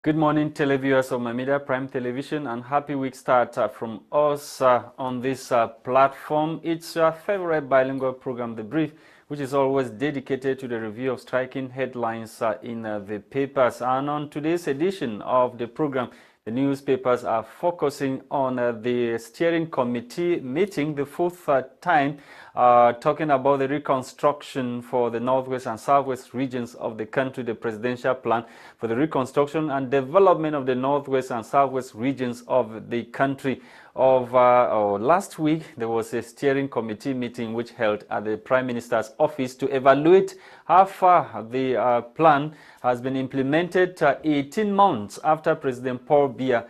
Good morning, televiewers of Mamida Prime Television, and happy week start from us on this platform. It's your favorite bilingual program, The Brief, which is always dedicated to the review of striking headlines in the papers. And on today's edition of the program, the newspapers are focusing on the steering committee meeting, the fourth time, talking about the reconstruction for the northwest and southwest regions of the country, the presidential plan for the reconstruction and development of the northwest and southwest regions of the country. Last week, there was a steering committee meeting which held at the Prime Minister's office to evaluate how far the plan has been implemented 18 months after President Paul Biya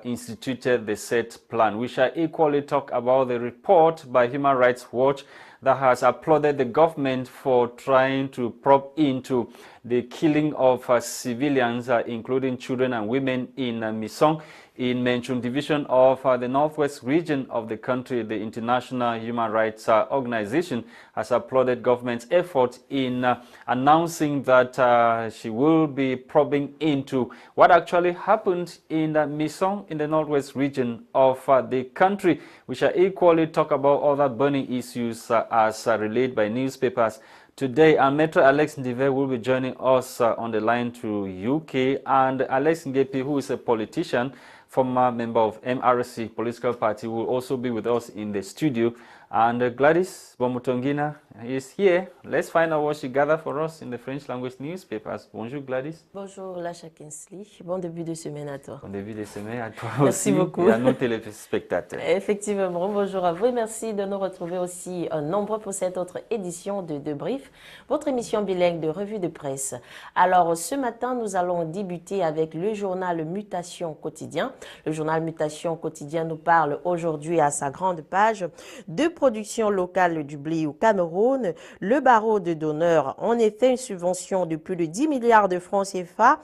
instituted the said plan. We shall equally talk about the report by Human Rights Watch that has applauded the government for trying to probe into the killing of civilians, including children and women in Misong, in Menchun division of the northwest region of the country. The International Human Rights Organization has applauded government's effort in announcing that she will be probing into what actually happened in Misong in the northwest region of the country. We shall equally talk about other burning issues as relayed by newspapers today. And Maitre Ndive will be joining us on the line to UK, and Ngeupi, who is a politician, former member of MRC political party, will also be with us in the studio. And Gwladys Bomotonguina is here. Let's find out what she gathered for us in the French language newspapers. Bonjour Gwladys. Bonjour Lasha. Bon début de semaine à toi. Bon début de semaine à toi merci aussi beaucoup. Et à nos téléspectateurs. Effectivement, bonjour à vous et merci de nous retrouver aussi nombreux pour cette autre édition de Brief, votre émission bilingue de revue de presse. Alors ce matin, nous allons débuter avec le journal Mutation Quotidien. Le journal Mutation Quotidien nous parle aujourd'hui à sa grande page de production locale du blé au Cameroun. Le barreau de donneur, en effet, une subvention de plus de 10 milliards de francs CFA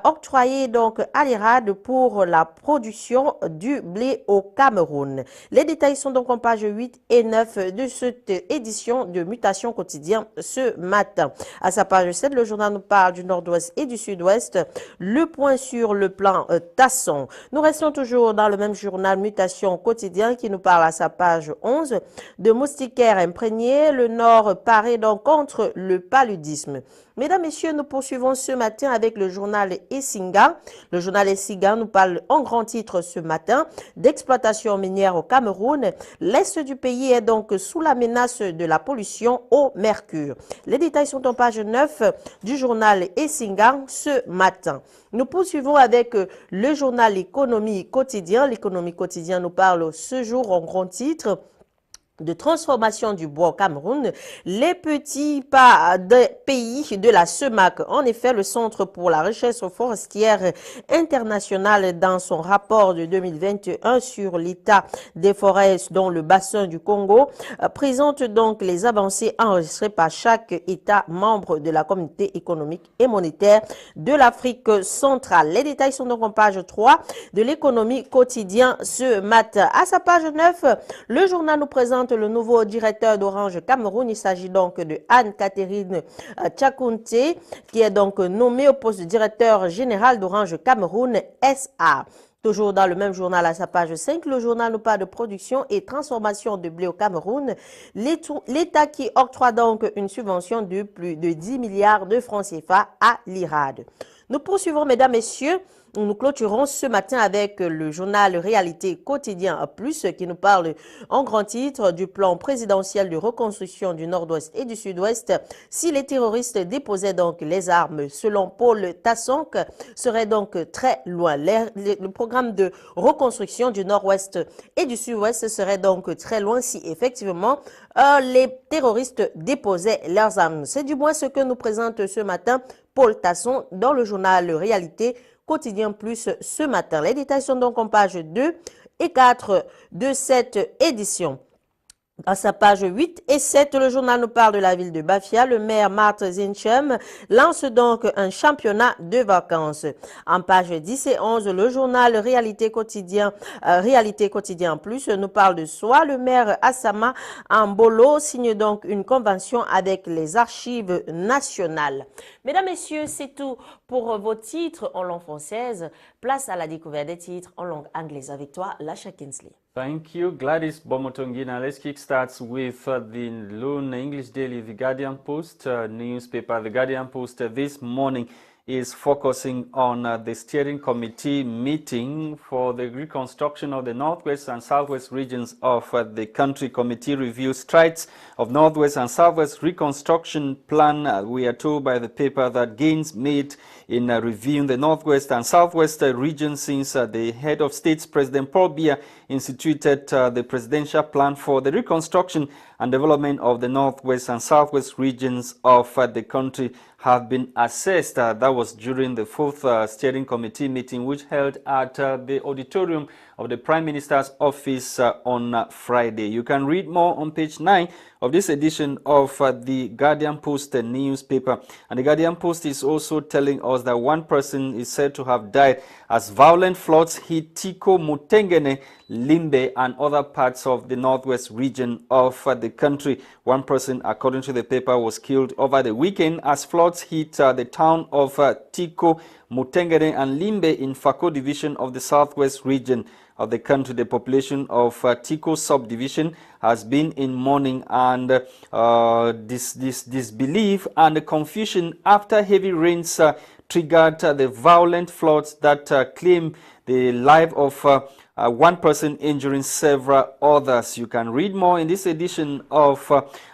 octroyée donc à l'IRAD pour la production du blé au Cameroun. Les détails sont donc en page 8 et 9 de cette édition de Mutation Quotidien ce matin. À sa page 7, le journal nous parle du nord-ouest et du sud-ouest. Le point sur le plan Tasson. Nous restons toujours dans le même journal Mutation Quotidien qui nous parle à sa page 11 de moustiquaires imprégnés. Le Nord paraît donc contre le paludisme. Mesdames, Messieurs, nous poursuivons ce matin avec le journal Essinga. Le journal Essinga nous parle en grand titre ce matin d'exploitation minière au Cameroun. L'Est du pays est donc sous la menace de la pollution au mercure. Les détails sont en page 9 du journal Essinga ce matin. Nous poursuivons avec le journal Économie quotidien. L'Économie quotidien nous parle ce jour en grand titre de transformation du bois au Cameroun, les petits pas des pays de la CEMAC. En effet, le Centre pour la recherche forestière internationale, dans son rapport de 2021 sur l'état des forêts dans le bassin du Congo, présente donc les avancées enregistrées par chaque État membre de la communauté économique et monétaire de l'Afrique centrale. Les détails sont donc en page 3 de l'Économie quotidien ce matin. À sa page 9, le journal nous présente le nouveau directeur d'Orange Cameroun. Il s'agit donc de Anne-Catherine Tchakounte, qui est donc nommée au poste de directeur général d'Orange Cameroun SA. Toujours dans le même journal, à sa page 5, le journal nous parle de production et transformation de blé au Cameroun. L'État qui octroie donc une subvention de plus de 10 milliards de francs CFA à l'IRAD. Nous poursuivons, mesdames, messieurs. Nous clôturons ce matin avec le journal Réalité Quotidien Plus qui nous parle en grand titre du plan présidentiel de reconstruction du nord-ouest et du sud-ouest. Si les terroristes déposaient donc les armes, selon Paul Tassonk, serait donc très loin. Le programme de reconstruction du nord-ouest et du sud-ouest serait donc très loin si effectivement les terroristes déposaient leurs armes. C'est du moins ce que nous présente ce matin Paul Tasson dans le journal Réalité Quotidien Plus ce matin. Les détails sont donc en page 2 et 4 de cette édition. À sa page 8 et 7, le journal nous parle de la ville de Bafia. Le maire Maitre lance donc un championnat de vacances. En page 10 et 11, le journal Réalité quotidien plus nous parle de soi. Le maire Assama Ambolo signe donc une convention avec les archives nationales. Mesdames, Messieurs, c'est tout pour vos titres en langue française. Place à la découverte des titres en langue anglaise avec toi, Lasha Kinsley. Thank you, Gwladys Bomotonguina. Let's kickstart with the Lone English Daily, The Guardian Post newspaper. The Guardian Post this morning is focusing on the steering committee meeting for the reconstruction of the Northwest and Southwest regions of the country. Committee reviews strides of Northwest and Southwest reconstruction plan. We are told by the paper that gains made in reviewing the Northwest and Southwest regions since the head of states, President Paul Biya, instituted the presidential plan for the reconstruction and development of the Northwest and Southwest regions of the country have been assessed. That was during the fourth steering committee meeting, which held at the auditorium of the Prime Minister's office on Friday. You can read more on page 9 of this edition of the Guardian Post newspaper. And the Guardian Post is also telling us that one person is said to have died as violent floods hit Tiko, Mutengene, Limbe, and other parts of the Northwest region of the country. One person, according to the paper, was killed over the weekend as floods hit the town of Tiko, Mutengene, and Limbe in Fako division of the Southwest region of the country. The population of Tiko subdivision has been in mourning and disbelief and confusion after heavy rains triggered the violent floods that claimed the life of one person, injuring several others. You can read more in this edition of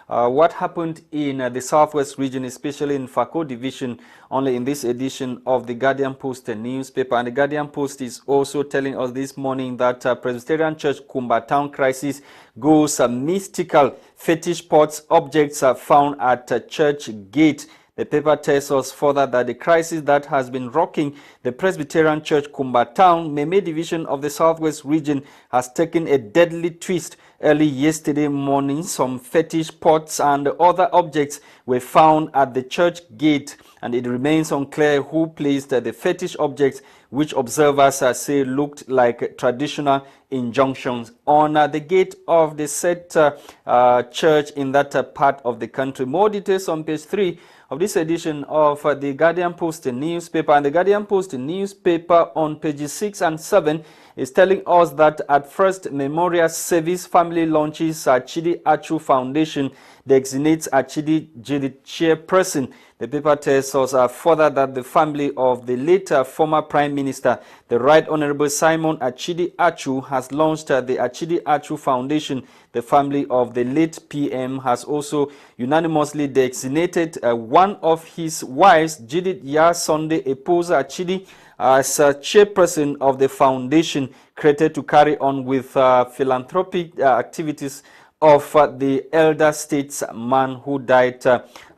what happened in the Southwest region, especially in Fako division, only in this edition of the Guardian Post newspaper. And the Guardian Post is also telling us this morning that Presbyterian Church Kumba Town crisis goes mystical. Fetish pots objects are found at church gate. The paper tells us further that the crisis that has been rocking the Presbyterian Church Kumba Town, Meme division of the Southwest region, has taken a deadly twist. Early yesterday morning, some fetish pots and other objects were found at the church gate, and it remains unclear who placed the fetish objects, which observers say looked like traditional injunctions on the gate of the said church in that part of the country. More details on page 3 of this edition of the Guardian Post newspaper. And the Guardian Post newspaper on pages 6 and 7 is telling us that at First Memorial Service, family launches Achidi Achu Foundation designates Achidi Judith chairperson. The paper tells us further that the family of the late former Prime Minister, the Right Honorable Simon Achidi Achu, has launched the Achidi Achu Foundation. The family of the late PM has also unanimously designated one of his wives, Judith Ya Sunday Eposa Achidi, as chairperson of the foundation, created to carry on with philanthropic activities of the elder statesman who died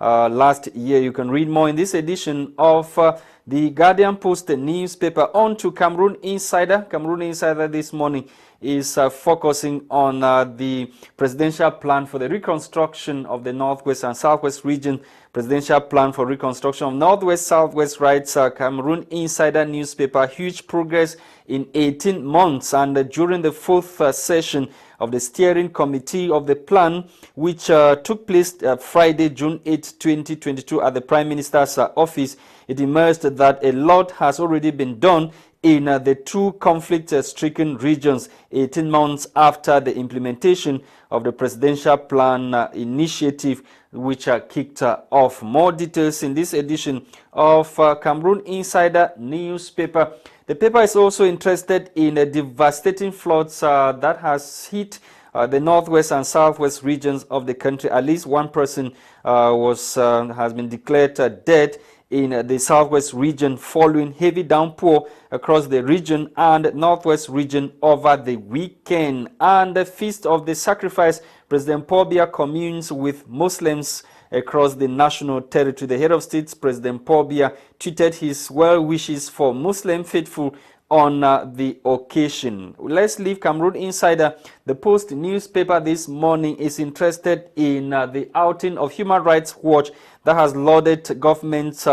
last year. You can read more in this edition of the Guardian Post newspaper. On to Cameroon Insider. Cameroon Insider this morning is focusing on the presidential plan for the reconstruction of the Northwest and Southwest region. Presidential plan for reconstruction of Northwest, Southwest, writes Cameroon Insider newspaper. Huge progress in 18 months. And during the fourth session of the steering committee of the plan, which took place Friday, June 8, 2022 at the Prime Minister's office, it emerged that a lot has already been done in the two conflict-stricken regions 18 months after the implementation of the presidential plan initiative, which kicked off. More details in this edition of Cameroon Insider newspaper. The paper is also interested in devastating floods that has hit the Northwest and Southwest regions of the country. At least one person has been declared dead in the Southwest region following heavy downpour across the region and Northwest region over the weekend. And the Feast of the Sacrifice, President Paul Biya communes with Muslims across the national territory. The head of state, President Paul Biya, tweeted his well wishes for Muslim faithful on the occasion. Let's leave Cameroon Insider. The Post newspaper this morning is interested in the outing of Human Rights Watch that has lauded governments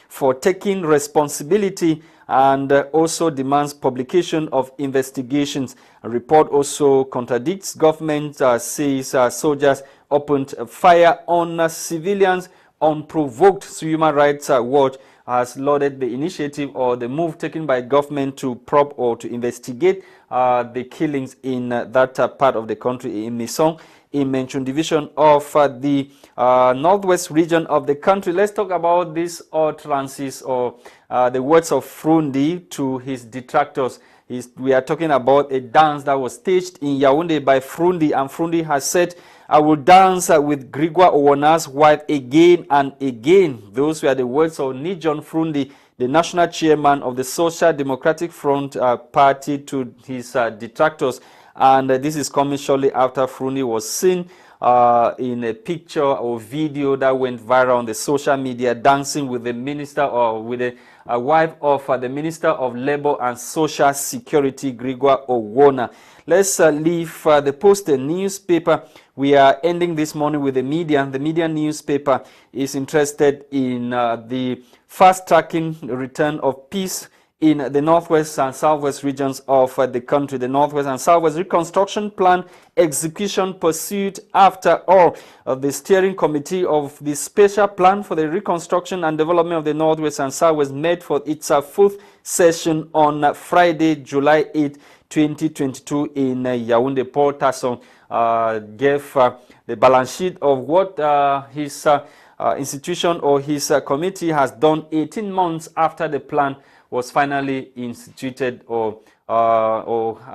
for taking responsibility and also demands publication of investigations. A report also contradicts government, says soldiers opened fire on civilians unprovoked. So Human Rights Watch has lauded the initiative or the move taken by government to probe or to investigate the killings in that part of the country, in Misong, in Menchun division of the northwest region of the country. Let's talk about these utterances or the words of Frundi to his detractors. We are talking about a dance that was staged in Yaoundé by Frundi, and Frundi has said, "I will dance with Grégoire Owona's wife again and again." Those were the words of Nijon Frundi, the national chairman of the Social Democratic Front Party, to his detractors. And this is coming shortly after Frundi was seen in a picture or video that went viral on the social media, dancing with the minister or with the wife of the Minister of Labour and Social Security, Grégoire Owona. Let's leave the Post newspaper. We are ending this morning with the media. The media newspaper is interested in the fast-tracking return of peace in the northwest and southwest regions of the country. The northwest and southwest reconstruction plan execution pursued after all. The steering committee of the special plan for the reconstruction and development of the northwest and southwest met for its fourth session on Friday, July 8, 2022 in Yaoundé. Paul Tasson gave the balance sheet of what his institution or his committee has done 18 months after the plan was finally instituted, or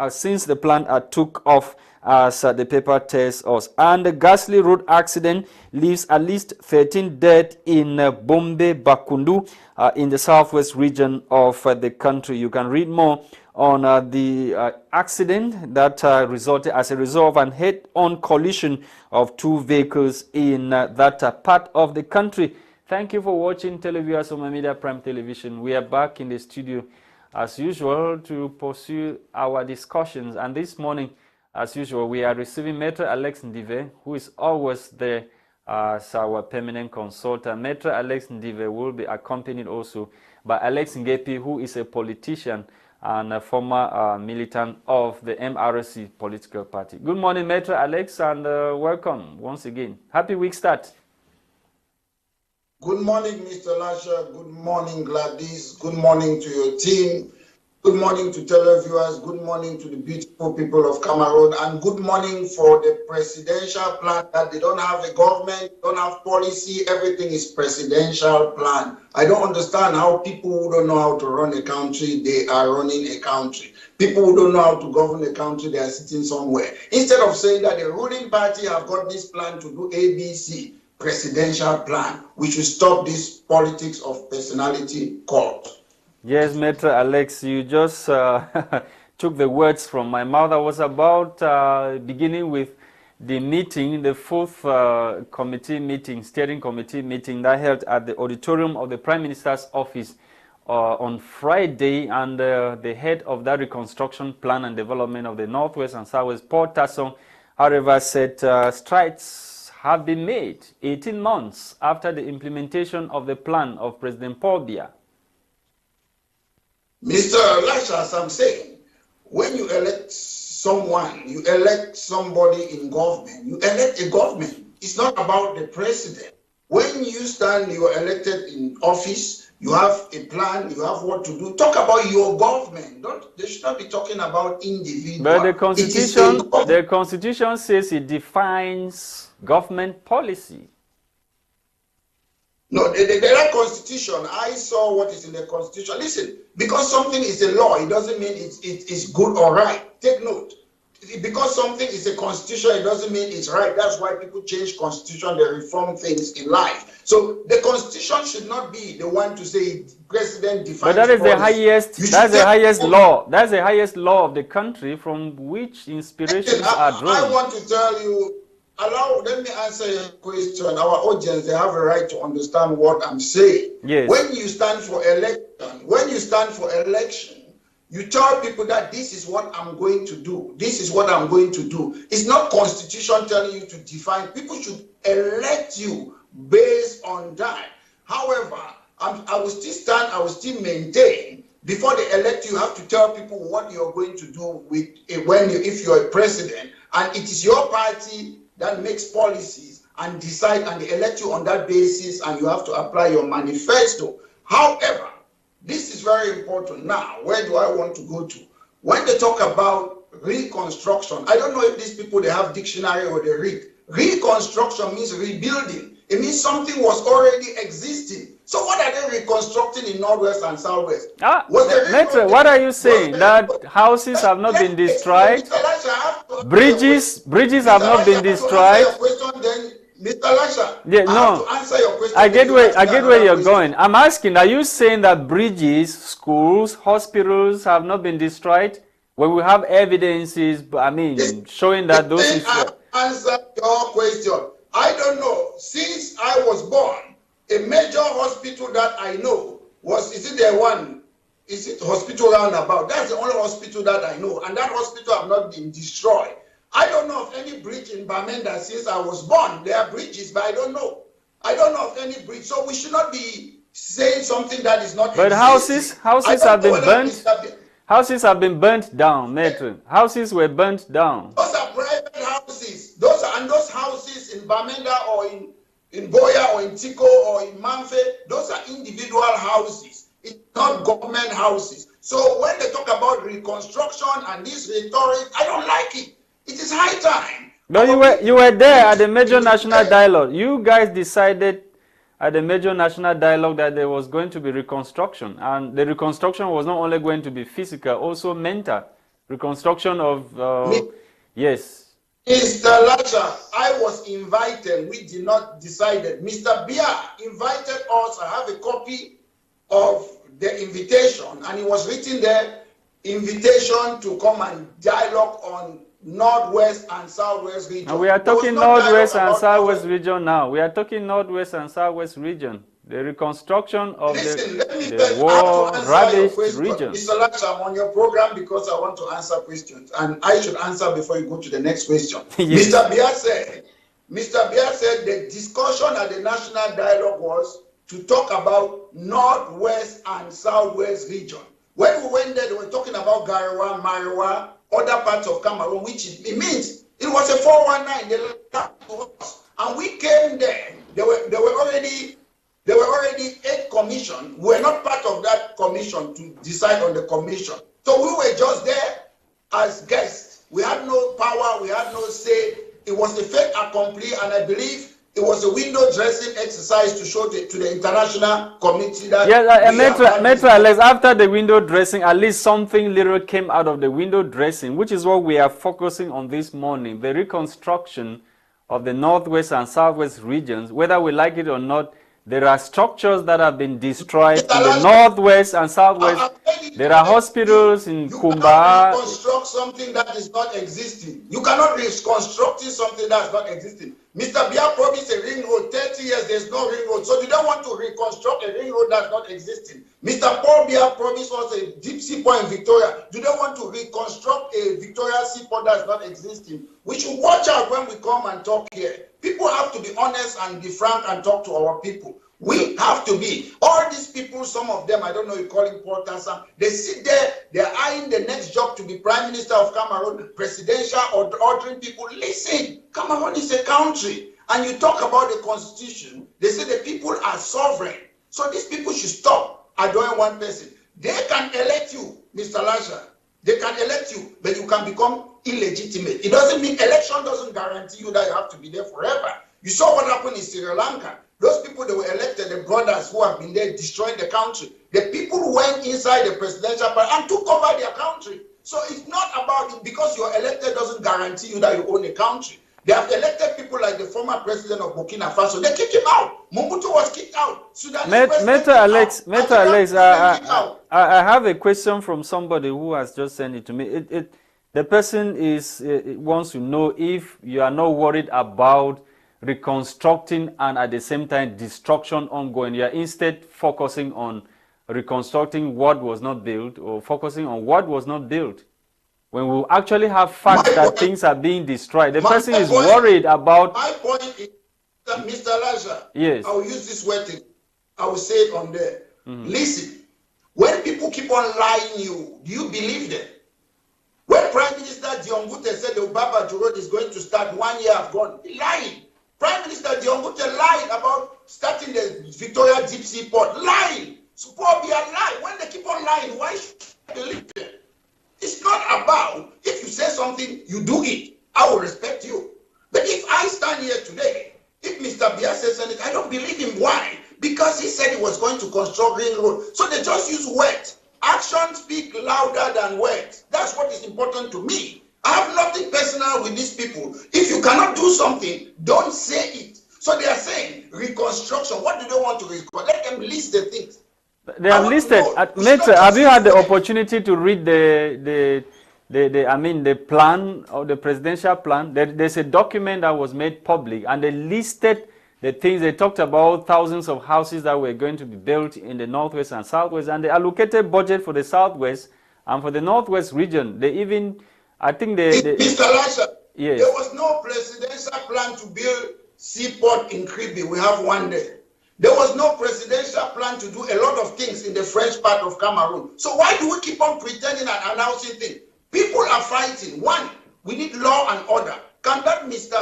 since the plan took off, as the paper tells us. And the ghastly road accident leaves at least 13 dead in Bombe Bakundu in the southwest region of the country. You can read more on the accident that resulted as a result of an head-on collision of two vehicles in that part of the country. Thank you for watching, televiewers of Media Prime Television. We are back in the studio as usual to pursue our discussions. And this morning, as usual, we are receiving Maitre Alex Ndive, who is always there as our permanent consultant. Maitre Alex Ndive will be accompanied also by Alex Ngeupi, who is a politician and a former militant of the MRC political party. Good morning, Maitre Alex, and welcome once again. Happy week start. Good morning, Mr. Lasha. Good morning, Gwladys. Good morning to your team. Good morning to televiewers. Good morning to the beautiful people of Cameroon. And good morning for the presidential plan that they don't have a government, don't have policy. Everything is presidential plan. I don't understand how people who don't know how to run a country, they are running a country. People who don't know how to govern a country, they are sitting somewhere. Instead of saying that the ruling party have got this plan to do ABC, presidential plan, we should stop this politics of personality cult. Yes, Maitre Alex, you just took the words from my mouth. I was about beginning with the meeting, the fourth committee meeting, steering committee meeting that held at the auditorium of the Prime Minister's office on Friday, and the head of that reconstruction plan and development of the Northwest and Southwest, Paul Tasson, however, said strides have been made 18 months after the implementation of the plan of President Paul Biya. Mr. Lasha, as I'm saying, when you elect someone, you elect somebody in government, you elect a government. It's not about the president. When you stand, you are elected in office, you have a plan, you have what to do. Talk about your government. They should not be talking about individuals. But the constitution says it defines government policy. No, the constitution, I saw what is in the constitution. Listen, because something is a law, it doesn't mean it's good or right. Take note. Because something is a constitution, it doesn't mean it's right. That's why people change constitution, they reform things in life. So the constitution should not be the one to say president defines. But that is the highest. That's the highest law. That's the highest law of the country from which inspirations are drawn. I want to tell you. Let me answer your question. Our audience, they have a right to understand what I'm saying. Yes. When you stand for election, You tell people that this is what I'm going to do. This is what I'm going to do. It's not constitution telling you to define. People should elect you based on that. However, I will still stand, I will still maintain. Before they elect you, you have to tell people what you're going to do with if you're a president. And it is your party that makes policies and decide, and they elect you on that basis, and you have to apply your manifesto. However, this is very important. Now, where do I want to go to? When they talk about reconstruction, I don't know if these people, they have dictionary or they read. Reconstruction means rebuilding. It means something was already existing. So what are they reconstructing in Northwest and Southwest? Maitre, what are you saying? That houses have not been destroyed? Bridges have not been destroyed? Mr. Lasha, yeah, no. answer your question. I get where you're going. I'm asking, are you saying that bridges, schools, hospitals have not been destroyed? When we have evidences, I mean, yes, showing that those... Answer your question. I don't know. Since I was born, a major hospital that I know was, is it Hospital Roundabout? That's the only hospital that I know. And that hospital have not been destroyed. I don't know of any bridge in Bamenda since I was born. There are bridges, but I don't know. I don't know of any bridge. So we should not be saying something that is not But existing. houses have been burnt. Houses have been burnt down, Maitre. Houses were burnt down. Those are private houses. Those houses in Bamenda or in Boya or in Tico or in Manfe, those are individual houses. It's not government houses. So when they talk about reconstruction and this rhetoric, I don't like it. It is high time. No, you were there at the major national dialogue. You guys decided at the major national dialogue that there was going to be reconstruction, and the reconstruction was not only going to be physical, also mental reconstruction of yes. Mr. Lasha, I was invited. We did not decide it. Mr. Bia invited us. I have a copy of the invitation, and it was written there, invitation to come and dialogue on Northwest and Southwest region. And we are talking Northwest and Southwest region now. We are talking Northwest and Southwest region. The reconstruction of the war-ravaged region. Mr. Lasha, I'm on your program because I want to answer questions. And I should answer before you go to the next question. Yes. Mr. Bia said the discussion at the national dialogue was to talk about Northwest and Southwest region. When we went there, they were talking about Garawa, Mariwa, other parts of Cameroon, which it means it was a 419. They left to us, and we came there. There were already 8 commissions. We were not part of that commission to decide on the commission. So we were just there as guests. We had no power. We had no say. It was a fait accompli, and I believe it was a window dressing exercise to show to the international community that... Maitre Alex, after the window dressing, at least something little came out of the window dressing, which is what we are focusing on this morning, the reconstruction of the Northwest and Southwest regions. Whether we like it or not, there are structures that have been destroyed in the Northwest and Southwest. There are hospitals in Kumba. You cannot reconstruct something that is not existing. You cannot reconstruct something that is not existing. Mr. Bia promised a ring road. 30 years, there's no ring road. So you don't want to reconstruct a ring road that's not existing. Mr. Paul Bia promised us a deep seaport in Victoria. You don't want to reconstruct a Victoria seaport that's not existing. We should watch out when we come and talk here. People have to be honest and be frank and talk to our people. We have to be. All these people, some of them, I don't know, you call him porters, they sit there, they're eyeing the next job to be Prime Minister of Cameroon, presidential, or ordering people. Listen, Cameroon is a country. And you talk about the constitution, they say the people are sovereign. So these people should stop adoring one person. They can elect you, Mr. Lasha. They can elect you, but you can become illegitimate. It doesn't mean election doesn't guarantee you that you have to be there forever. You saw what happened in Sri Lanka. Those people that were elected, the brothers who have been there destroying the country, the people who went inside the presidential party and took over their country. So it's not about it because you're elected doesn't guarantee you that you own a country. They have elected people like the former president of Burkina Faso. They kicked him out. Mobutu was kicked out. Maitre Alex, I have a question from somebody who has just sent it to me. The person wants to know if you are not worried about reconstructing and at the same time destruction ongoing. You are instead focusing on reconstructing what was not built or focusing on what was not built. When we actually have facts that things are being destroyed, the person is worried about... My point is, Mr. Lasha, yes. I will use this word, I will say it on there. Listen, when people keep on lying you, do you believe them? When Prime Minister Diongute said the Obaba Road is going to start 1 year have gone, he lied. Prime Minister Diongute lied about starting the Victoria Deep Sea Port. Lying. So probably a lie. When they keep on lying, why should I believe them? It's not about if you say something, you do it. I will respect you. But if I stand here today, if Mr. Biya says something, I don't believe him. Why? Because he said he was going to construct Ring Road. So they just use words. Actions speak louder than words. That's what is important to me. I have nothing personal with these people. If you cannot do something, don't say it. So they are saying reconstruction. What do they want to reconstruct? Let them list the things. They have listed. Maitre, have you had the opportunity to read the plan or the presidential plan? There's a document that was made public, and they listed the things. They talked about thousands of houses that were going to be built in the Northwest and Southwest, and they allocated budget for the Southwest and for the Northwest region. They even, I think Mr. Lasha, yes. There was no presidential plan to build seaport in Ngeupi. We have one there. There was no presidential plan to do a lot of things in the French part of Cameroon. So why do we keep on pretending and announcing things? People are fighting. One, we need law and order. Can that Mr.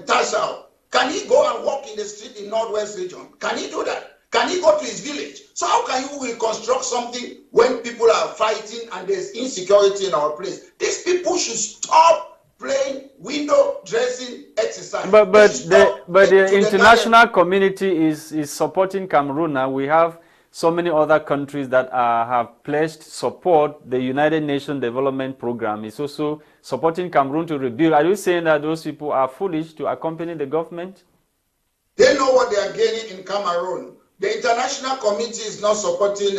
Tashao, can he go and walk in the street in Northwest region? Can he do that? Can he go to his village? So how can you reconstruct something when people are fighting and there's insecurity in our place? These people should stop playing window dressing exercise. But the international community is supporting Cameroon now. We have so many other countries that have pledged support. The United Nations Development Program is also supporting Cameroon to rebuild. Are you saying that those people are foolish to accompany the government? They know what they are gaining in Cameroon. The international community is not supporting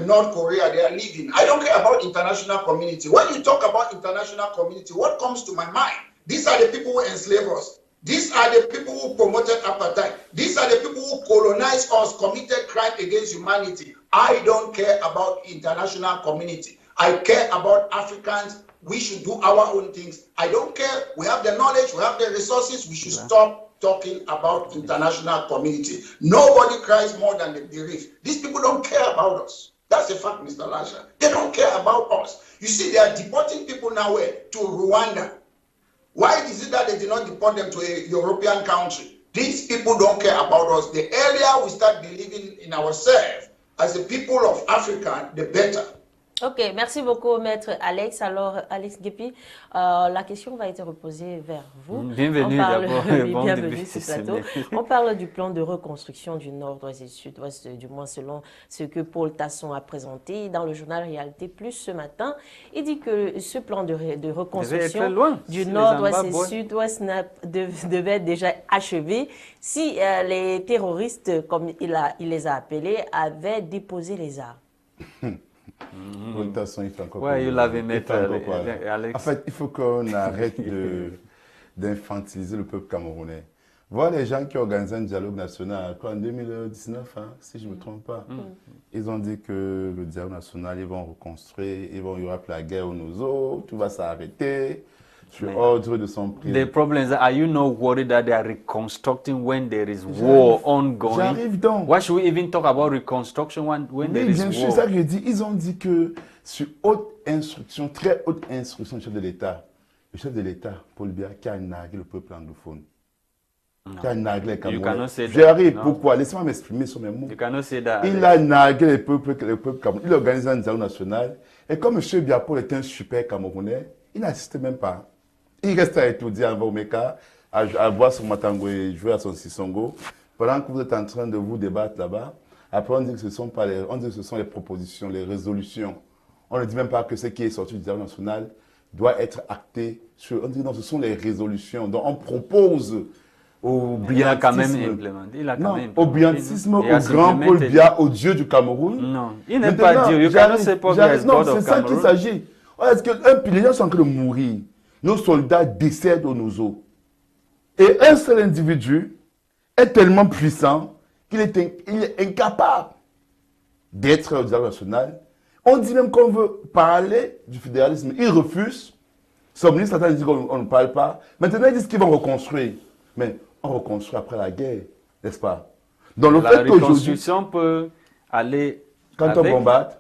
North Korea. They are leaving. I don't care about international community. When you talk about international community, what comes to my mind? These are the people who enslave us. These are the people who promoted apartheid. These are the people who colonized us, committed crime against humanity. I don't care about international community. I care about Africans. We should do our own things. I don't care. We have the knowledge. We have the resources. We should stop talking about international community. Nobody cries more than the bereaved. These people don't care about us. That's a fact, Mr. Lasha. They don't care about us. You see, they are deporting people now to Rwanda. Why is it that they did not deport them to a European country? These people don't care about us. The earlier we start believing in ourselves as the people of Africa, the better. Ok, merci beaucoup, Maître Alex. Alors, Alex Ngeupi, la question va être reposée vers vous. Bienvenue d'abord. Bienvenue sur ce plateau. On parle du plan de reconstruction du Nord-Ouest et du Sud-Ouest, du moins selon ce que Paul Tasson a présenté dans le journal Réalité Plus ce matin. Il dit que ce plan de reconstruction du Nord-Ouest et Sud-Ouest devait être déjà achevé si les terroristes, comme il les a appelés, avaient déposé les armes. Ouais, il l'avait mis, Alex. En fait, il faut qu'on arrête d'infantiliser le peuple camerounais. Voilà les gens qui organisent un dialogue national en 2019, hein, si je ne me trompe pas. Ils ont dit que le dialogue national, ils vont reconstruire, il y aura plus la guerre aux Nozo, tout va s'arrêter. Sur ordre de son président. The problem is, are you not worried that they are reconstructing when there is war ongoing? J'arrive donc. Why should we even talk about reconstruction when there is war? Bien sûr, ça que je dis. Ils ont dit que sur haute instruction, très haute instruction du chef de l'État, le chef de l'État, Paul Biya, qui a nargué le peuple anglophone. Qui a nargué les Camerounais. J'arrive. Pourquoi? Laissez-moi m'exprimer sur mes mots. Il a nargué le peuple camerounais. Il organise un dialogue national. Et comme M. Biya Paul est un super Camerounais, il n'assiste même pas. Il reste à étudier en Omeka, à voir son Matangwe jouer à son Sissongo. Pendant que vous êtes en train de vous débattre là-bas, après on dit que ce sont pas on dit que ce sont les propositions, les résolutions. On ne dit même pas que ce qui est sorti du dialogue national doit être acté. On dit non, ce sont les résolutions. Donc on propose au brillantisme, au brillantisme, au grand Paul Biya, au Dieu du Cameroun. Non, il n'est pas Dieu. Non, c'est ça qu'il s'agit. Est-ce que les gens sont en train de mourir? Nos soldats décèdent aux Nozo. Et un seul individu est tellement puissant qu'il est incapable d'être au dialogue national. On dit même qu'on veut parler du fédéralisme. Ils refusent. Son ministre dit qu'on ne parle pas. Maintenant, ils disent qu'ils vont reconstruire. Mais on reconstruit après la guerre, n'est-ce pas? Donc, le la reconstruction peut aller quand on bombarde.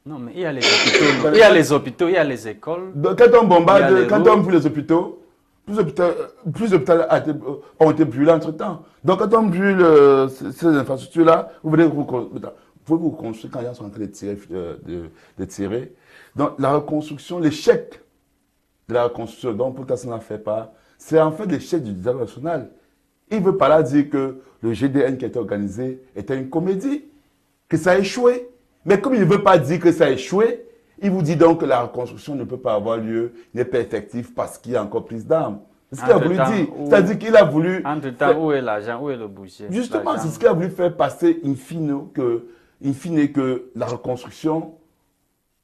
Non, mais il y a les hôpitaux, il y a les hôpitaux, il y a les écoles. Donc, quand on bombarde, quand on brûle les hôpitaux, plus d'hôpitaux ont été brûlés entre-temps. Donc, quand on brûle ces infrastructures-là, vous pouvez vous reconstruire quand les gens sont en train de tirer. Donc, la reconstruction, l'échec de la reconstruction, donc pour que ça n'en fait pas, c'est en fait l'échec du dialogue national. Il ne veut pas là dire que le GDN qui a été organisé était une comédie, que ça a échoué. Mais comme il ne veut pas dire que ça a échoué, il vous dit donc que la reconstruction ne peut pas avoir lieu, n'est pas effective parce qu'il y a encore plus d'armes. C'est ce qu'il a voulu dire. C'est-à-dire qu'il a voulu... Entre-temps, où est l'argent, où est le budget? Justement, c'est ce qu'il a voulu faire passer in fine que la reconstruction,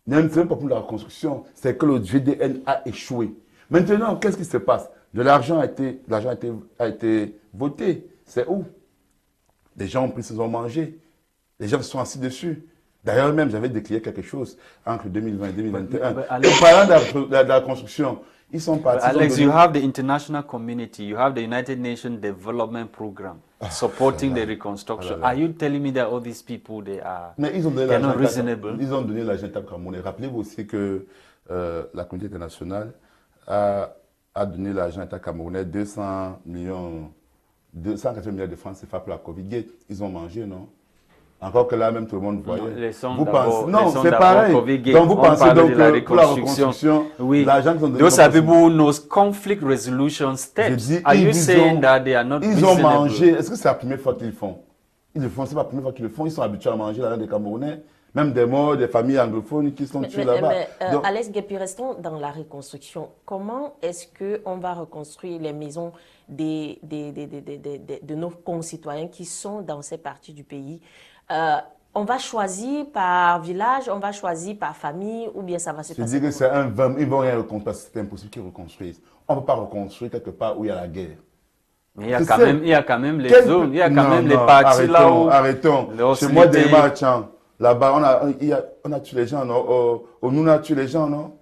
même pas pour la reconstruction, c'est que le GDN a échoué. Maintenant, qu'est-ce qui se passe? De l'argent a été voté. C'est où? Les gens ont pris, ils ont mangé. Les gens se sont assis dessus. D'ailleurs, même, j'avais déclaré quelque chose entre 2020 et 2021. En parlant de la construction, ils sont partis. Alex, you have the international community, you have the United Nations Development Program supporting the reconstruction. Are you telling me that all these people, they are not reasonable? Ils ont donné l'argent à Camerounais. Rappelez-vous aussi que la communauté internationale a donné l'argent à Camerounais, 280 millions de francs CFA pour la Covid-Gate. Ils ont mangé, non? Encore que là, même tout le monde voyait. Non, c'est pareil. Donc, vous pensez donc que pour la reconstruction, oui. l'argent qu'ils ont donné... Those are people who knows conflict resolution steps. Are you saying that they are not Ils ont mangé. Est-ce que c'est la première fois qu'ils le font? Ils le font, c'est pas la première fois qu'ils le font. Ils sont habitués à manger l'argent des Camerounais. Même des morts, des familles anglophones qui sont tuées là-bas. Alex Ngeupi, restons dans la reconstruction. Comment est-ce qu'on va reconstruire les maisons de nos concitoyens qui sont dans ces parties du pays? On va choisir par village, on va choisir par famille, ou bien ça va se passer? Je dis que c'est un vain, ils vont rien reconstruire parce que c'est impossible qu'ils reconstruisent. On ne peut pas reconstruire quelque part où il y a la guerre. Mais il y a quand même les zones, il y a quand même les parties là où... Arrêtons. Chez moi, des matchs, là-bas, on a tué les gens, non? On a tué les gens, non?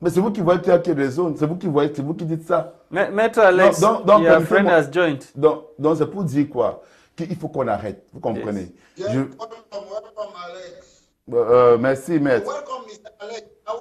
Mais c'est vous qui voyez qu'il y a des zones, c'est vous qui voyez, c'est vous qui dites ça. Maitre Alex, your friend has joined. Donc c'est pour dire quoi? Il faut qu'on arrête, vous comprenez? Yes. Welcome, Alex. Merci, Maître. Welcome, Mr. Alex. I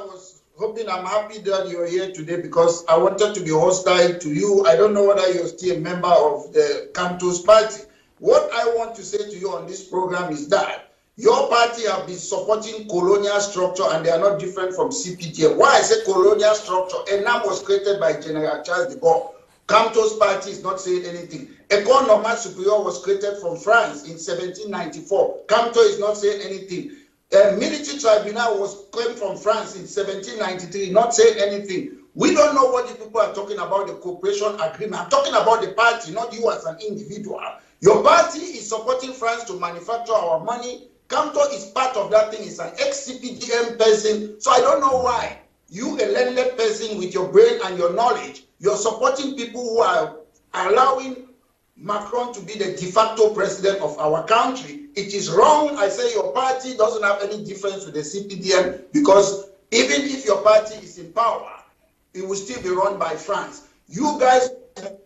was hoping I'm happy that you're here today because I wanted to be hostile to you. I don't know whether you're still a member of the Cantos party. What I want to say to you on this program is that your party have been supporting colonial structure and they are not different from CPTM. Why I say colonial structure? ENAM was created by General Charles de Gaulle. Camptos party is not saying anything. École Normale Supérieure was created from France in 1794. Camto is not saying anything. Military Tribunal came from France in 1793, not saying anything. We don't know what the people are talking about, the cooperation agreement. I'm talking about the party, not you as an individual. Your party is supporting France to manufacture our money. Camto is part of that thing. It's an ex-CPDM person. So I don't know why you, a learned person with your brain and your knowledge, you're supporting people who are allowing Macron to be the de facto president of our country. It is wrong. I say your party doesn't have any difference with the CPDM because even if your party is in power, it will still be run by France. You guys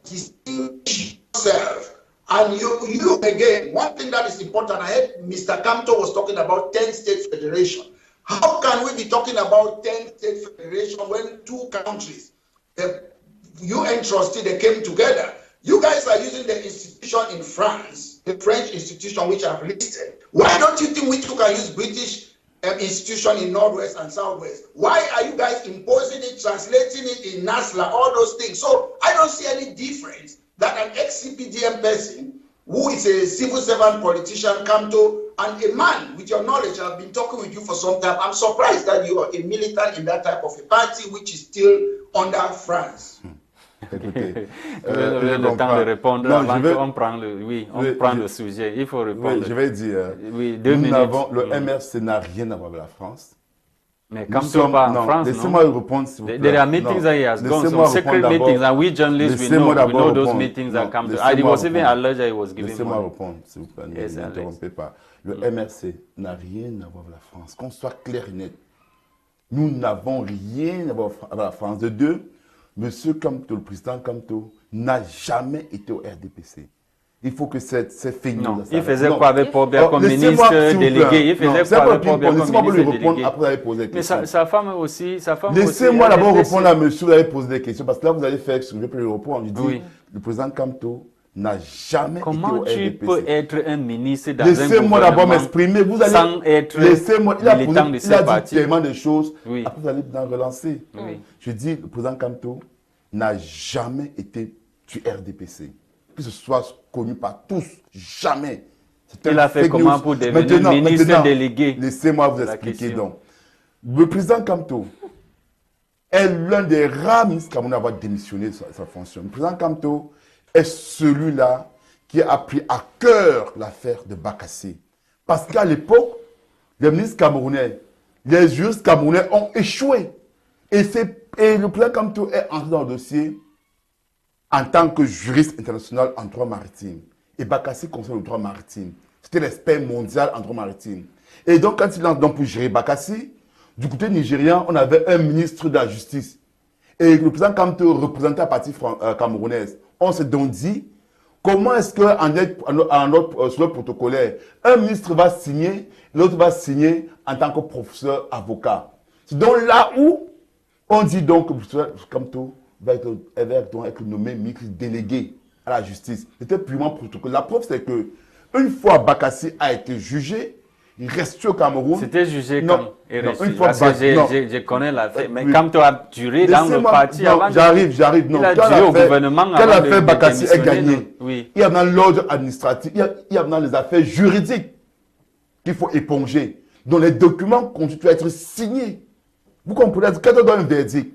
distinguish yourself. And you again, one thing that is important, I heard Mr. Camto was talking about 10-state federation. How can we be talking about 10-state federation when two countries, the UN trustee, they came together? You guys are using the institution in France, the French institution which I've listed. Why don't you think we can use British institution in Northwest and Southwest? Why are you guys imposing it, translating it in NASLA, all those things? So I don't see any difference that an ex-CPDM person who is a civil servant politician come to, and a man with your knowledge, I've been talking with you for some time, I'm surprised that you are a militant in that type of a party which is still under France. Écoutez, le temps de répondre avant qu'on prenne le sujet. Il faut répondre. Oui, je vais dire, oui, 2 minutes. Le MRC n'a rien à voir avec la France. Mais comme tu pas en France, laissez-moi répondre, s'il vous plaît. There are meetings that he has gone, some secret meetings, and we journalists, we know those meetings that come to. He was even alleged he was giving money. Laissez-moi répondre, s'il vous plaît, ne m'interrompez pas. Le MRC n'a rien à voir avec la France, qu'on soit clair et net. Nous n'avons rien à voir avec la France. De deux, monsieur Kamto, le président Kamto, n'a jamais été au RDPC. Il faut que cette fait. Non, il faisait quoi avec Paul Biya comme ministre délégué? Il faisait quoi avec Paul Biya comme ministre délégué? Après, vous allez poser des questions. Mais sa femme aussi. Laissez-moi d'abord répondre à monsieur, vous allez poser des questions. Parce que là, vous allez faire, je vais plus le répondre. Je dis, le président Kamto n'a jamais été au RDPC. Comment tu peux être un ministre dans un gouvernement laissez-moi d'abord m'exprimer. Vous allez, sans être militant de ce parti. Il a dit tellement de choses. Oui. Après, vous allez en relancer. Oui. Je dis, le président Kamto n'a jamais été du RDPC. Que ce soit connu par tous, jamais. Il a fait comment pour devenir ministre délégué? Laissez-moi vous expliquer donc. Le président Kamto est l'un des rares ministres camerounais à avoir démissionné de sa fonction. Le président Kamto est celui-là qui a pris à cœur l'affaire de Bakassi. Parce qu'à l'époque, les ministres camerounais, les juristes camerounais ont échoué. Et le président Kamto est entré dans le dossier en tant que juriste international en droit maritime. Et Bakassi concerne le droit maritime. C'était l'expert mondial en droit maritime. Et donc, quand il lance donc pour gérer Bakassi, du côté nigérian, on avait un ministre de la Justice. Et le président Kamto représentait la partie camerounaise. On s'est donc dit, comment est-ce que sur le protocolaire, un ministre va signer, l'autre va signer en tant que professeur avocat. C'est donc là où on dit donc que le président Kamto va être nommé ministre délégué à la justice. C'était purement protocole. La preuve, c'est que une fois Bakassi a été jugé, il reste au Cameroun. C'était jugé comme une fois je connais la fait. Mais quand tu as duré dans le parti avant. J'arrive. Il a duré au gouvernement. Quand l'affaire Bakassi est gagnée, oui. Il y a dans l'ordre administratif, il y a dans les affaires juridiques qu'il faut éponger, dont les documents continuent à être signés. Vous comprenez? Quand on donne un verdict,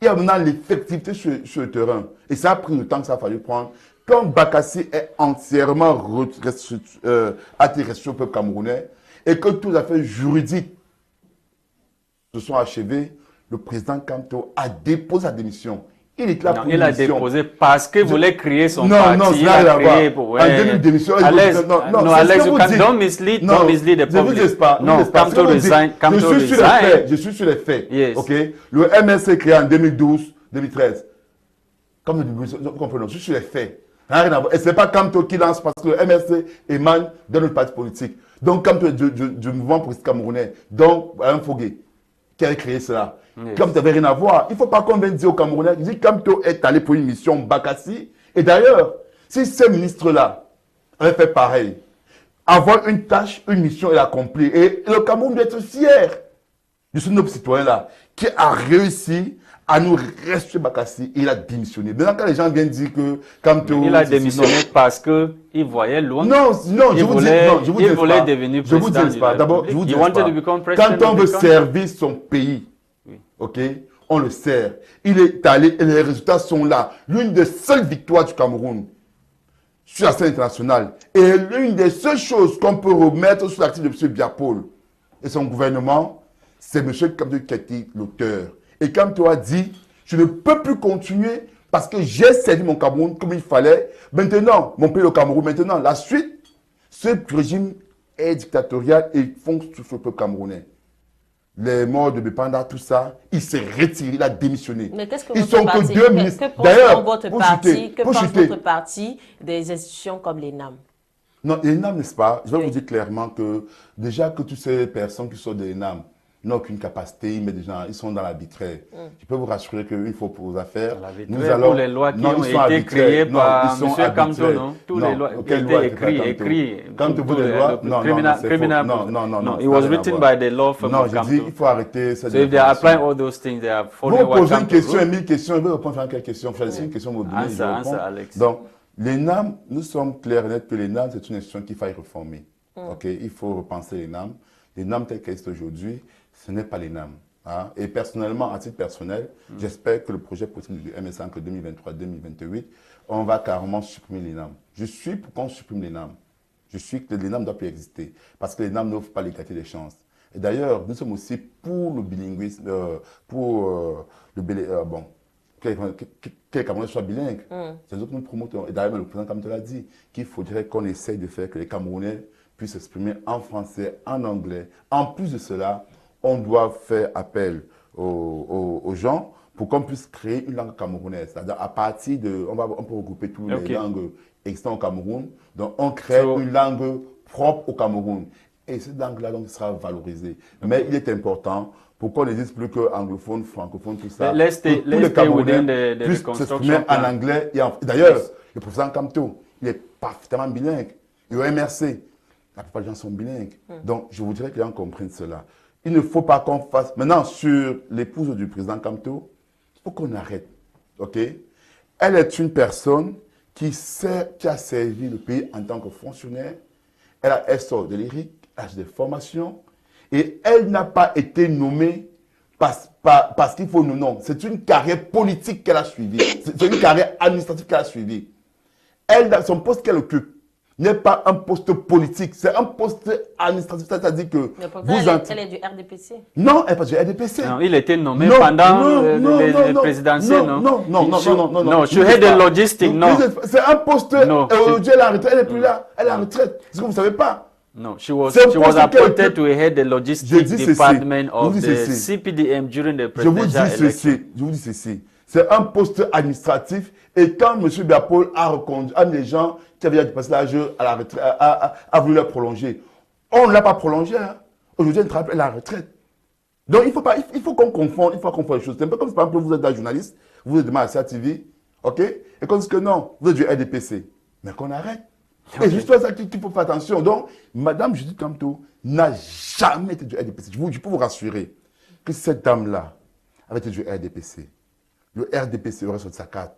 il y a maintenant l'effectivité sur le terrain. Et ça a pris le temps que ça a fallu prendre. Quand Bakassi est entièrement attiré au peuple camerounais et que toutes les affaires juridiques se sont achevées, le président Kamto a déposé sa démission. Il est là pour il a déposé parce qu'il voulait créer son parti. Non, il a créé pour... En début de démission, Alex, don't mislead the public. Non, Kamto resign. Je suis sur les faits. Yes. Ok. Le MSC créé en 2012-2013. Comme vous comprenez, je suis sur les faits. Et ce n'est pas Kamto qui lance parce que le MSC émane de notre parti politique. Donc, Kamto est du mouvement politique camerounais. Donc, Alain Fogué, qui a créé cela. Yes. Kamto n'avait rien à voir. Il ne faut pas qu'on vienne dire aux Camerounais, il dit Kamto est allé pour une mission Bakassi. Et d'ailleurs, si ce ministre-là avait fait pareil, avoir une tâche, une mission et l'accomplir, et le Cameroun doit être fier de ce nouveau citoyen-là qui a réussi à nous rester Bakassi, il a démissionné. Maintenant, quand les gens viennent dire que Kamto... Il a démissionné parce qu'il voyait loin. Non, je vous dis il voulait devenir président. Je vous dis pas. D'abord, je vous dis pas. Quand on veut servir son pays, oui. Ok, on le sert. Il est allé et les résultats sont là. L'une des seules victoires du Cameroun sur la scène internationale et l'une des seules choses qu'on peut remettre sur l'actif de M. Biapol et son gouvernement, c'est M. Kamto qui a été l'auteur. Et Kamto a dit, je ne peux plus continuer parce que j'ai servi mon Cameroun comme il fallait. Maintenant, mon pays le Cameroun, maintenant, la suite, ce régime est dictatorial et fonce sur le peuple camerounais. Les morts de Bepanda, tout ça, il s'est retiré, il a démissionné. Mais qu'est-ce que ils sont parti, que deux ministres. D'ailleurs, que pense votre parti des institutions comme l'ENAM? Non, l'ENAM, n'est-ce pas? Je vais vous dire clairement que déjà que toutes ces personnes qui sont de l'ENAM n'ont aucune capacité, mais déjà, ils sont dans l'arbitraire. Je peux vous rassurer qu'une fois pour vos affaires, nous allons... Pour les lois qui ont été créées par M. Kamto, non? Toutes les lois qui ont été écrites. Quand vous les lois, non, it was written by the law firm of Kamto. Non, je dis, il faut arrêter cette... So if they are applying all those things, they are following what Kamto... Vous posez une question et 1000 questions, je vais répondre à quelques questions. Une question, vous donnez, je réponds. Alex. Donc, l'ENAM, nous sommes clairs et nets que l'ENAM, c'est une institution qu'il faille réformer. Ok, il faut repenser l'ENAM. L'ENAM tel qu'elle est aujourd'hui, ce n'est pas l'ENAM. Hein? Et personnellement, à titre personnel, j'espère que le projet politique du MS5 2023-2028, on va carrément supprimer l'ENAM. Je suis pour qu'on supprime l'ENAM. Je suis que l'ENAM doit plus exister. Parce que l'ENAM n'offre pas l'égalité des chances. Et d'ailleurs, nous sommes aussi pour le bilinguisme, que les Camerounais soient bilingues. C'est ce que nous promotons. Et d'ailleurs, le président Kamto l'a dit, qu'il faudrait qu'on essaye de faire que les Camerounais puissent s'exprimer en français, en anglais. En plus de cela, on doit faire appel aux gens pour qu'on puisse créer une langue camerounaise. C'est-à-dire à partir de... On peut regrouper toutes les langues existantes au Cameroun. Donc, on crée une langue propre au Cameroun. Et cette langue-là donc sera valorisée. Mais il est important pour qu'on ne dise plus que anglophone, francophone, tout ça. Tous les Camerounais puissent s'exprimer en anglais. D'ailleurs, le professeur Kamto, il est parfaitement bilingue. Et au MRC, la plupart des gens sont bilingues. Donc, je voudrais que les gens comprennent cela. Il ne faut pas qu'on fasse... Maintenant, sur l'épouse du président Kamto, il faut qu'on arrête. OK? Elle est une personne qui a servi le pays en tant que fonctionnaire. Elle sort de l'IRIC, elle a des formations. Et elle n'a pas été nommée parce qu'il faut nous nommer. C'est une carrière politique qu'elle a suivie. C'est une carrière administrative qu'elle a suivie. Son poste qu'elle occupe n'est pas un poste politique, c'est un poste administratif. C'est-à-dire que elle est du RDPC. Non, elle n'est pas du RDPC. Non, il a été nommé pendant les présidentielles, non? Non, je head de logistique, non. C'est un poste, aujourd'hui elle est en retraite, elle n'est plus là, elle est en retraite. C'est ce que vous ne savez pas. No, she was appointed to head the logistics department of the CPDM during the presidential election. Je vous dis ceci. C'est un poste administratif et quand M. Biapol a reconduit, les gens qui avaient dépassé l'âge à la retraite, a voulu la prolonger. On ne l'a pas prolongé. Hein. Aujourd'hui, elle travaille à la retraite. Donc, il faut qu'on confonde, les choses. C'est un peu comme si, par exemple, vous êtes un journaliste, vous êtes demain à CATV, ok? Et qu'on dit que non, vous êtes du RDPC. Mais qu'on arrête. Et juste ça qu'il faut faire attention. Donc, Madame Judith Kamto n'a jamais été du RDPC. Je peux vous rassurer que cette dame-là avait été du RDPC. Le RDPC aurait sorti sa carte.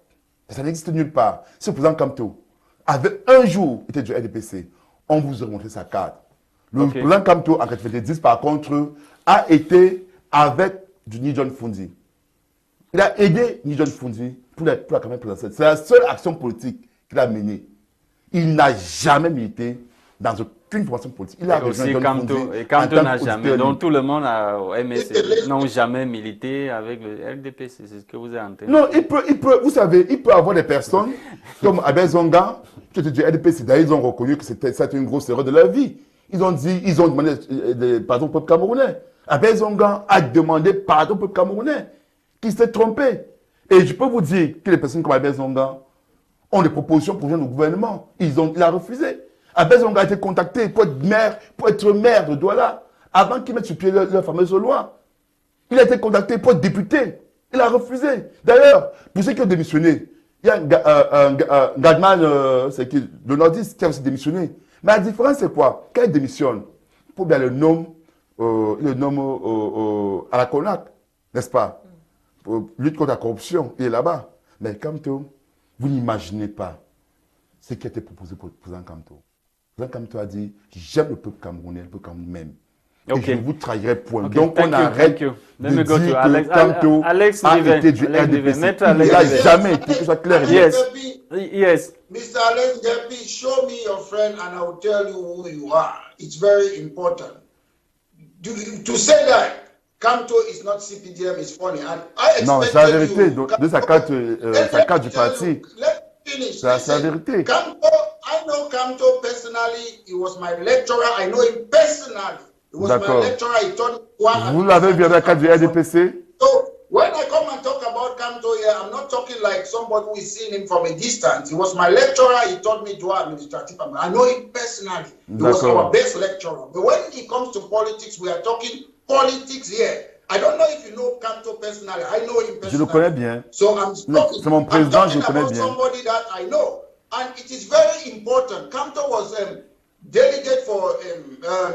Ça n'existe nulle part. Si le président Kamto avait un jour été du RDPC, on vous aurait montré sa carte. Le président Kamto, en 1990, par contre, a été avec du Nijon Fundi. Il a aidé Nijon Fundi pour la campagne présidentielle. C'est la seule action politique qu'il a menée. Il n'a jamais milité dans aucune formation politique. Il a aussi Kamto n'a jamais. Donc tout le monde n'a jamais milité avec le RDPC. C'est ce que vous avez entendu. Non, vous savez, il peut y avoir des personnes comme Abel Zonga, qui était du RDPC. D'ailleurs, ils ont reconnu que c'était une grosse erreur de leur vie. Ils ont demandé pardon au peuple camerounais. Abel Zonga a demandé pardon au peuple camerounais, qui s'est trompé. Et je peux vous dire que les personnes comme Abel Zonga ont des propositions pour joindre au gouvernement. Il a refusé. Abel Zonga a été contacté pour être maire de Douala, avant qu'il mette sur pied leur fameuse loi. Il a été contacté pour être député. Il a refusé. D'ailleurs, pour ceux qui ont démissionné, il y a un Gadman, c'est qui, le nordiste, qui a aussi démissionné. Mais la différence, c'est quoi? Quand il démissionne, pour bien le nomme à la CONAC, n'est-ce pas? Pour lutte contre la corruption, il est là-bas. Mais Kamto, vous n'imaginez pas ce qui a été proposé pour le président Kamto. Le président Kamto a dit, j'aime le peuple camerounais, le peuple camerounais même. Et je vous trahirai point. Donc on arrête de dire que Kamto a été du RDPC. Il n'a jamais été, que ce soit clair. Yes. Mr. Alex Ngeupi, show me your friend and I will tell you who you are. It's very important. To say that Kamto is not CPDM is funny. And I non, c'est la vérité. De sa carte du parti. C'est la vérité. Kamto, I know Kamto personally. He was my lecturer. I know him personally. He was my lecturer. He taught me. Vous l'avez vu avec la carte du RDPC? So, when I come and talk about Kamto here, I'm not talking like somebody who is seeing him from a distance. He was my lecturer. He taught me dual administrative. I know him personally. He was our best lecturer. But when it comes to politics, we are talking politics here. I don't know if you know Kamto personally. I know him personally. Je le connais bien. So I'm talking, c'est mon président, je le connais bien. Somebody that I know. And it is very important. Kamto was delegate for,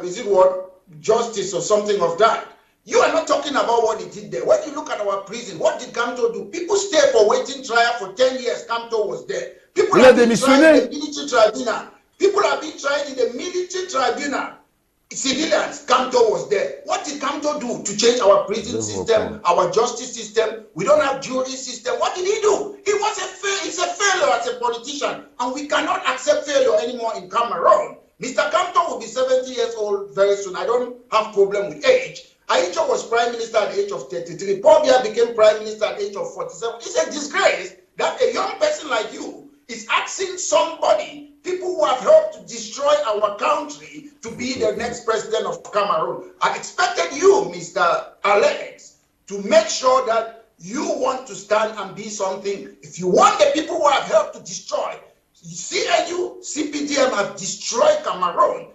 is it what? Justice or something of that. You are not talking about what he did there. When you look at our prison, what did Kamto do? People stay for waiting trial for 10 years. Kamto was there. People have been tried in the military tribunal. People have been tried in the military tribunal. Civilians, Kamto was there. What did Kamto do to change our prison system, our justice system? We don't have jury system. What did he do? He was he's a failure as a politician. And we cannot accept failure anymore in Cameroon. Mr. Kamto will be 70 years old very soon. I don't have problem with age. Aicho was prime minister at the age of 33. Paul Biya became prime minister at the age of 47. It's a disgrace that a young person like you is asking somebody, people who have helped to destroy our country, to be the next president of Cameroon. I expected you, Mr. Alex, to make sure that you want to stand and be something. If you want the people who have helped to destroy, CNU, CPDM have destroyed Cameroon.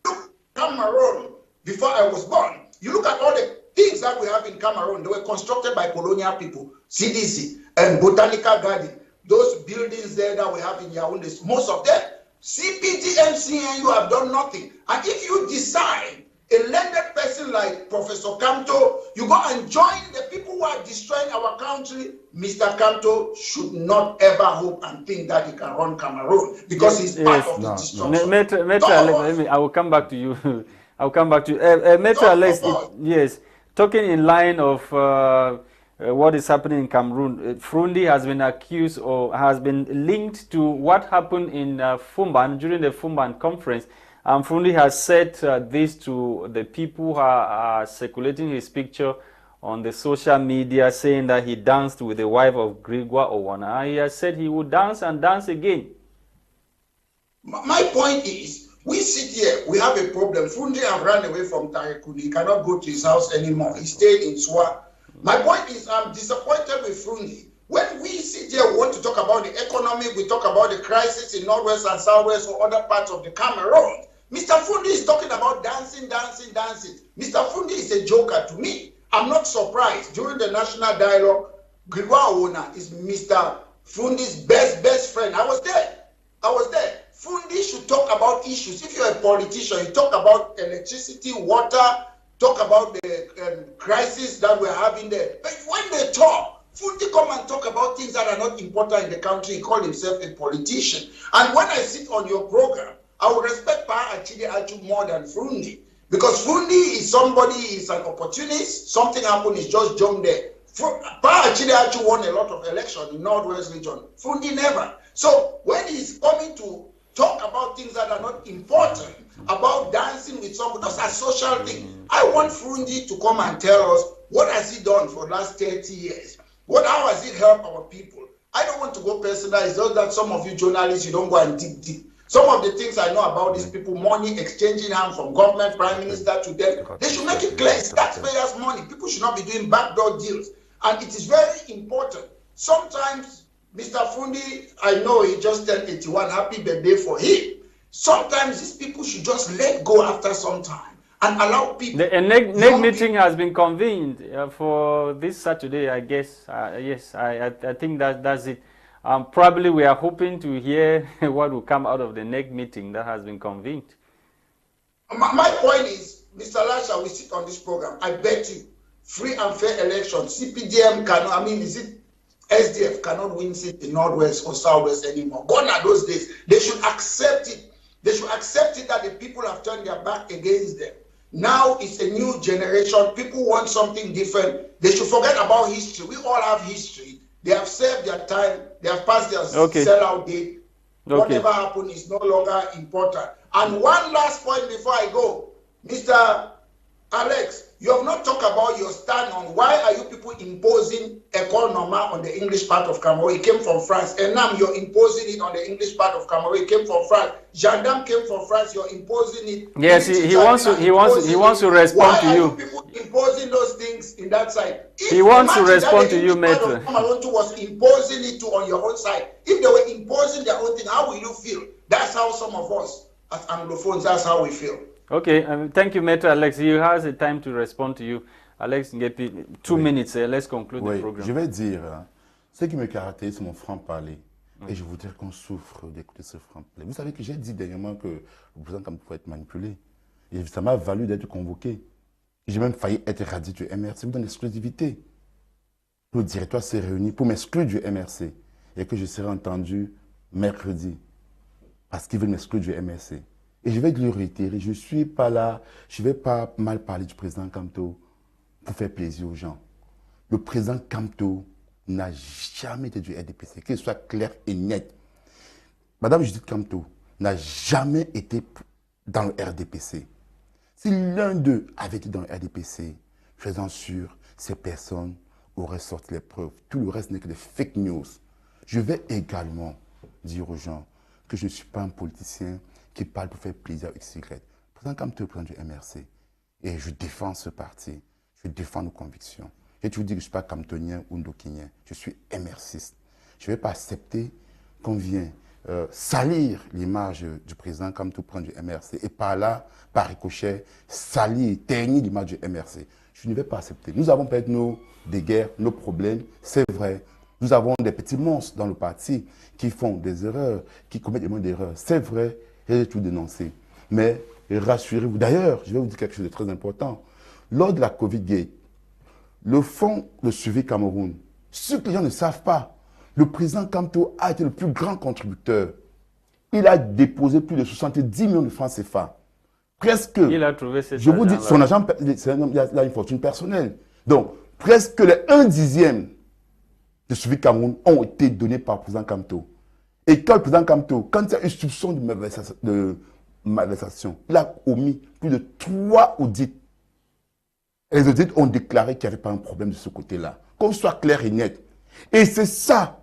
Look, Cameroon, before I was born, you look at all the things that we have in Cameroon, they were constructed by colonial people, CDC and Botanical Garden. Those buildings there that we have in Yaoundé, most of them, CPDM, CNU have done nothing. And if you decide, a learned person like Professor Kamto, you go and join the people who are destroying our country, Mr. Kamto should not ever hope and think that he can run Cameroon because he's part of the destruction. Maitre Alex, I will come back to you. I'll come back to you. Maitre Alex, yes, talking in line of what is happening in Cameroon, Frundi has been accused or has been linked to what happened in Fumban during the Fumban conference. Frundi has said this to the people who are circulating his picture on the social media, saying that he danced with the wife of Gregoire Owana. He has said he would dance and dance again. My point is, we sit here, we have a problem. Frundi have run away from Tarekuni. He cannot go to his house anymore. He stayed in Swa. My point is, I'm disappointed with Frundi. When we sit here, we want to talk about the economy, we talk about the crisis in Northwest and Southwest or other parts of the Cameroon. Mr. Frundi is talking about dancing, dancing, dancing. Mr. Frundi is a joker to me. I'm not surprised. During the national dialogue, Gregoire Owana is Mr. Frundi's best friend. I was there. Frundi should talk about issues. If you're a politician, you talk about electricity, water, talk about the crisis that we're having there. But when they talk, Frundi come and talk about things that are not important in the country. He called himself a politician. And when I sit on your program, I will respect Pa Achide Achu more than Frundi. Because Frundi is somebody, is an opportunist. Something happened, he's just jumped there. Pa Achide Achu won a lot of elections in Northwest region. Frundi never. So when he's coming to talk about things that are not important, about dancing with somebody, those are social things. I want Frundi to come and tell us what has he done for the last 30 years. How has it helped our people? I don't want to go personal. It's just that some of you journalists, you don't go and dig deep. Some of the things I know about these people, money exchanging hands from government, prime minister to them, they should make it clear. It's taxpayers' money. People should not be doing backdoor deals. And it is very important. Sometimes, Mr. Frundi, I know he just turned 81, happy birthday for him. Sometimes these people should just let go after some time and allow people. The NEG meeting has been convened for this Saturday, I guess. Yes, I think that's it. Probably we are hoping to hear what will come out of the NEG meeting that has been convened. My point is, Mr. Lasha, we sit on this program. I bet you, free and fair elections, CPDM cannot, SDF cannot win seat in Northwest or Southwest anymore. Gone are those days. They should accept it. They should accept it that the people have turned their back against them. Now it's a new generation. People want something different. They should forget about history. We all have history. They have served their time. They have passed their sellout date. Whatever happened is no longer important. And one last point before I go. Mr. Alex, you have not talked about your stand on why are you people imposing École Normale on the English part of Cameroon. It came from France. And now you're imposing it on the English part of Cameroon. It came from France. Gendarme came from France. You're imposing it. Yes, he wants to respond to you. Why are you people imposing those things in that side? He wants to respond to you, Maitre. Cameroon was imposing it on your own side. If they were imposing their own thing, how will you feel? That's how some of us as Anglophones, that's how we feel. Okay, thank you, Maitre Alex. He has a time to respond to you. Alex Ngeupi, 2 minutes, let's conclude the program. Je vais dire, ce qui me caractérise, c'est mon franc-parler. Et je voudrais qu'on souffre d'écouter ce franc-parler. Vous savez que j'ai dit dernièrement que le président Kamto pouvait être manipulé. Et ça m'a valu d'être convoqué. J'ai même failli être radié du MRC. Vous donne l'exclusivité. Le directoire s'est réuni pour m'exclure du MRC. Et que je serai entendu mercredi. Parce qu'ils veulent m'exclure du MRC. Et je vais lui réitérer, je ne suis pas là, je ne vais pas mal parler du président Kamto pour faire plaisir aux gens. Le président Kamto n'a jamais été du RDPC, qu'il soit clair et net. Madame Judith Kamto n'a jamais été dans le RDPC. Si l'un d'eux avait été dans le RDPC, je suis sûr, ces personnes auraient sorti les preuves. Tout le reste n'est que des fake news. Je vais également dire aux gens que je ne suis pas un politicien qui parle pour faire plaisir à XY. Le président Kamto est le président du MRC. Et je défends ce parti. Je défends nos convictions. J'ai toujours dit que je ne suis pas kamtonien ou ndokinien. Je suis MRCiste. Je ne vais pas accepter qu'on vienne salir l'image du président Kamto prendre du MRC et par là, par ricochet, salir, ternir l'image du MRC. Je ne vais pas accepter. Nous avons peut-être des guerres, nos problèmes, c'est vrai. Nous avons des petits monstres dans le parti qui font des erreurs, qui commettent des moindres d'erreurs. C'est vrai, j'ai tout dénoncé. Mais rassurez-vous. D'ailleurs, je vais vous dire quelque chose de très important. Lors de la Covid-Gate, le fonds de suivi Cameroun, ce que les gens ne savent pas, le président Kamto a été le plus grand contributeur. Il a déposé plus de 70 millions de francs CFA. Presque. Il a trouvé cet argent. Je vous dis, son agent, il a une fortune personnelle. Donc, presque les 1/10 de suivi Cameroun ont été donnés par le président Kamto. Et quand le président Kamto, quand il y a une soupçon de malversation, il a omis plus de 3 audits. Et les audits ont déclaré qu'il n'y avait pas un problème de ce côté-là. Qu'on soit clair et net. Et c'est ça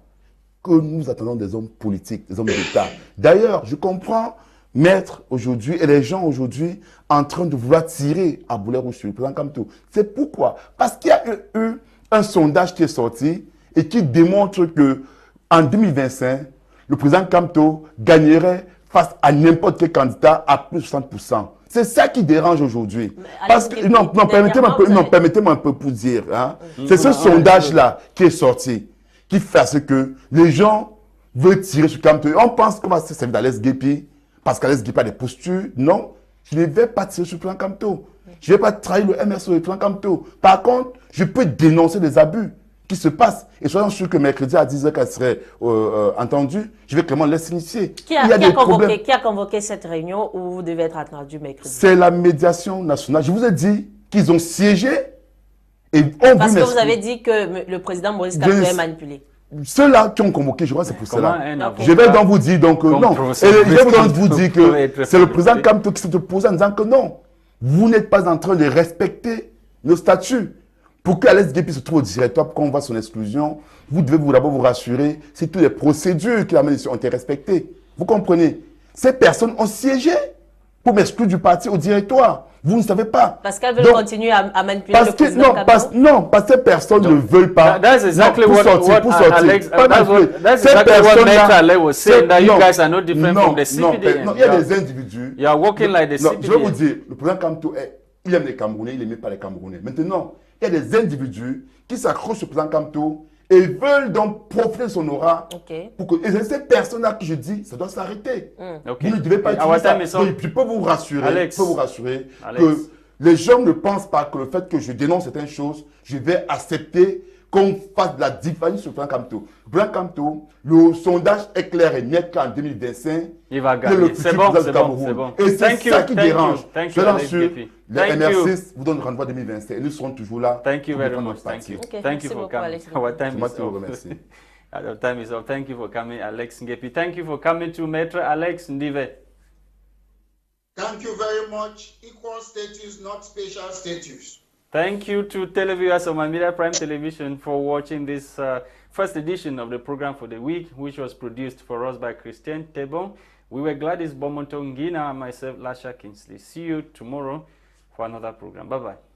que nous attendons des hommes politiques, des hommes d'État. D'ailleurs, je comprends Maitre aujourd'hui et les gens aujourd'hui en train de vouloir tirer à boulet rouge sur le président Kamto. C'est pourquoi? Parce qu'il y a eu un sondage qui est sorti et qui démontre que en 2025, le président Kamto gagnerait face à n'importe quel candidat à plus de 60%. C'est ça qui dérange aujourd'hui. Parce que, non, permettez-moi un peu pour dire. Hein. C'est ce sondage-là qui est sorti, qui fait ce que les gens veulent tirer sur Kamto. On pense qu'on va se servir d'Alex Ngeupi, parce qu'Alex Ngeupi a des postures. Non, je ne vais pas tirer sur le plan Kamto. Je ne vais pas trahir le MS sur le plan Kamto. Par contre, je peux dénoncer les abus qui se passent. Et soyons sûrs que mercredi à 10h, qu'elle serait entendue, je vais clairement laisser initier. Qui a convoqué cette réunion où vous devez être attendu mercredi? C'est la médiation nationale. Je vous ai dit qu'ils ont siégé et parce que vous avez dit que le président Maurice Kamto est manipulé. Ceux-là qui ont convoqué, je crois que c'est pour cela. Je vais donc vous dire donc non. Et je vais donc vous dire que c'est le président Kamto qui s'est opposé en disant que non, vous n'êtes pas en train de respecter nos statuts. Pour que Alex Ngeupi se trouve au directoire, pour qu'on voit son exclusion, vous devez d'abord vous rassurer si toutes les procédures qu'il a menées ont été respectées. Vous comprenez? Ces personnes ont siégé pour m'exclure du parti au directoire. Vous ne savez pas. Parce qu'elles veulent continuer à manipuler le président Kamto. Non, parce que ces personnes ne veulent pas. That's exactly what Alex, that's exactly what Maitre was saying, that you guys are not different from the CPD. Non, il y a des individus. You are working like the CPD. Je vais vous dire, le président Kamto, il aime les Camerounais, il n'aime pas les Camerounais. Maintenant, il y a des individus qui s'accrochent au président Kamto et veulent donc profiter de son aura. Pour que, et c'est ces personnes-là que je dis, ça doit s'arrêter. Vous ne devez pas utiliser ça. Donc, je peux vous rassurer, que les gens ne pensent pas que le fait que je dénonce certaines choses, je vais accepter qu'on fasse de la diffamation sur le président Kamto. Le président Kamto, le sondage est clair et net qu'en 2025, il va gagner. C'est bon, c'est bon. Et c'est ça qui dérange. Je l'assure. Les MR6 vous donnent rendez-vous en 2025 et nous serons toujours là. Thank you very much. Thank you. Thank you for coming. Our time is up. Our time is up. Thank you for coming, Alex Ngeupi. Thank you for coming to Maitre, Alex Ndive. Thank you very much. Equal status, not special status. Thank you to televiewers of Media Prime Television for watching this first edition of the program for the week, which was produced for us by Christain, TEbong. We were Gwladys, Bomotonguina, and myself, Lasha Kingsley. See you tomorrow for another program. Bye-bye.